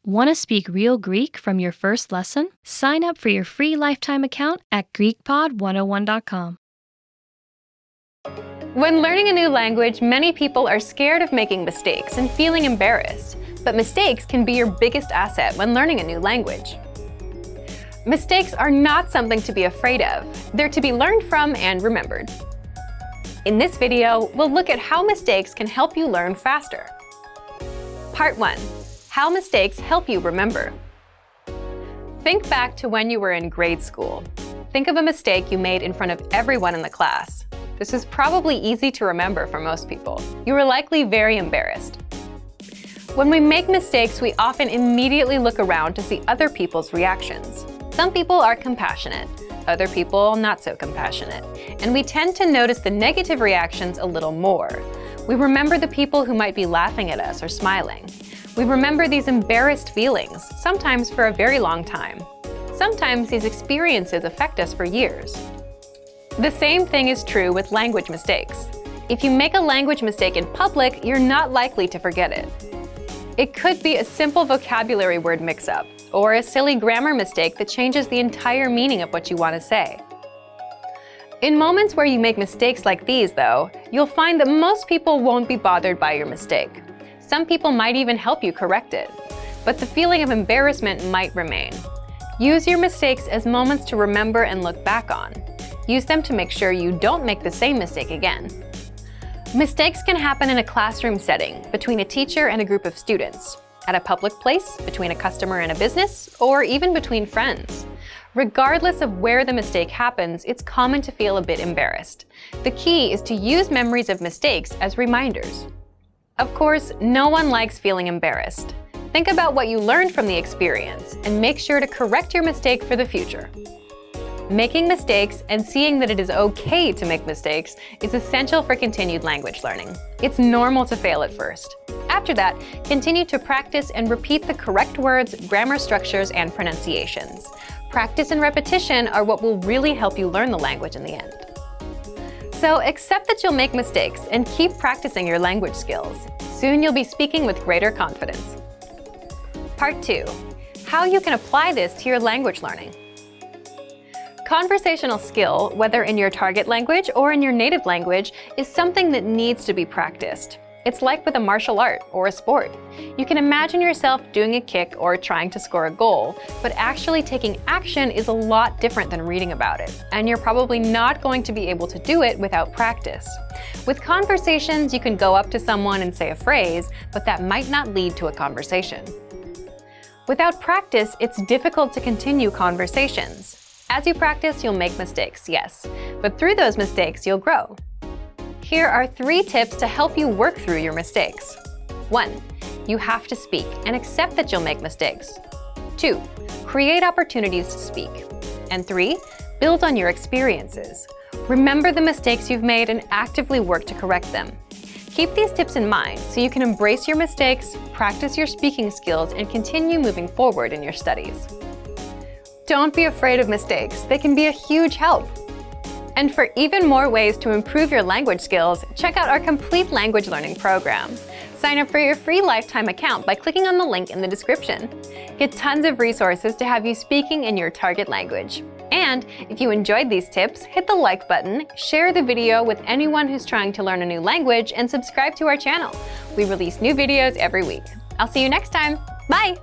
Want to speak real Greek from your first lesson? Sign up for your free lifetime account at GreekPod101.com. When learning a new language, many people are scared of making mistakes and feeling embarrassed. But mistakes can be your biggest asset when learning a new language. Mistakes are not something to be afraid of. They're to be learned from and remembered. In this video, we'll look at how mistakes can help you learn faster. Part 1. How mistakes help you remember. Think back to when you were in grade school. Think of a mistake you made in front of everyone in the class. This is probably easy to remember for most people. You were likely very embarrassed. When we make mistakes, we often immediately look around to see other people's reactions. Some people are compassionate, other people not so compassionate, and we tend to notice the negative reactions a little more. We remember the people who might be laughing at us or smiling. We remember these embarrassed feelings, sometimes for a very long time. Sometimes these experiences affect us for years. The same thing is true with language mistakes. If you make a language mistake in public, you're not likely to forget it. It could be a simple vocabulary word mix-up, or a silly grammar mistake that changes the entire meaning of what you want to say. In moments where you make mistakes like these, though, you'll find that most people won't be bothered by your mistake. Some people might even help you correct it, but the feeling of embarrassment might remain. Use your mistakes as moments to remember and look back on. Use them to make sure you don't make the same mistake again. Mistakes can happen in a classroom setting, between a teacher and a group of students, at a public place, between a customer and a business, or even between friends. Regardless of where the mistake happens, it's common to feel a bit embarrassed. The key is to use memories of mistakes as reminders. Of course, no one likes feeling embarrassed. Think about what you learned from the experience and make sure to correct your mistake for the future. Making mistakes and seeing that it is okay to make mistakes is essential for continued language learning. It's normal to fail at first. After that, continue to practice and repeat the correct words, grammar structures, and pronunciations. Practice and repetition are what will really help you learn the language in the end. So accept that you'll make mistakes and keep practicing your language skills. Soon you'll be speaking with greater confidence. Part 2. How you can apply this to your language learning. Conversational skill, whether in your target language or in your native language, is something that needs to be practiced. It's like with a martial art or a sport. You can imagine yourself doing a kick or trying to score a goal, but actually taking action is a lot different than reading about it, and you're probably not going to be able to do it without practice. With conversations, you can go up to someone and say a phrase, but that might not lead to a conversation. Without practice, it's difficult to continue conversations. As you practice, you'll make mistakes, yes, but through those mistakes, you'll grow. Here are 3 tips to help you work through your mistakes. 1. You have to speak and accept that you'll make mistakes. 2. Create opportunities to speak. And 3. Build on your experiences. Remember the mistakes you've made and actively work to correct them. Keep these tips in mind so you can embrace your mistakes, practice your speaking skills, and continue moving forward in your studies. Don't be afraid of mistakes. They can be a huge help. And for even more ways to improve your language skills, check out our complete language learning program. Sign up for your free lifetime account by clicking on the link in the description. Get tons of resources to have you speaking in your target language. And if you enjoyed these tips, hit the like button, share the video with anyone who's trying to learn a new language, and subscribe to our channel. We release new videos every week. I'll see you next time. Bye!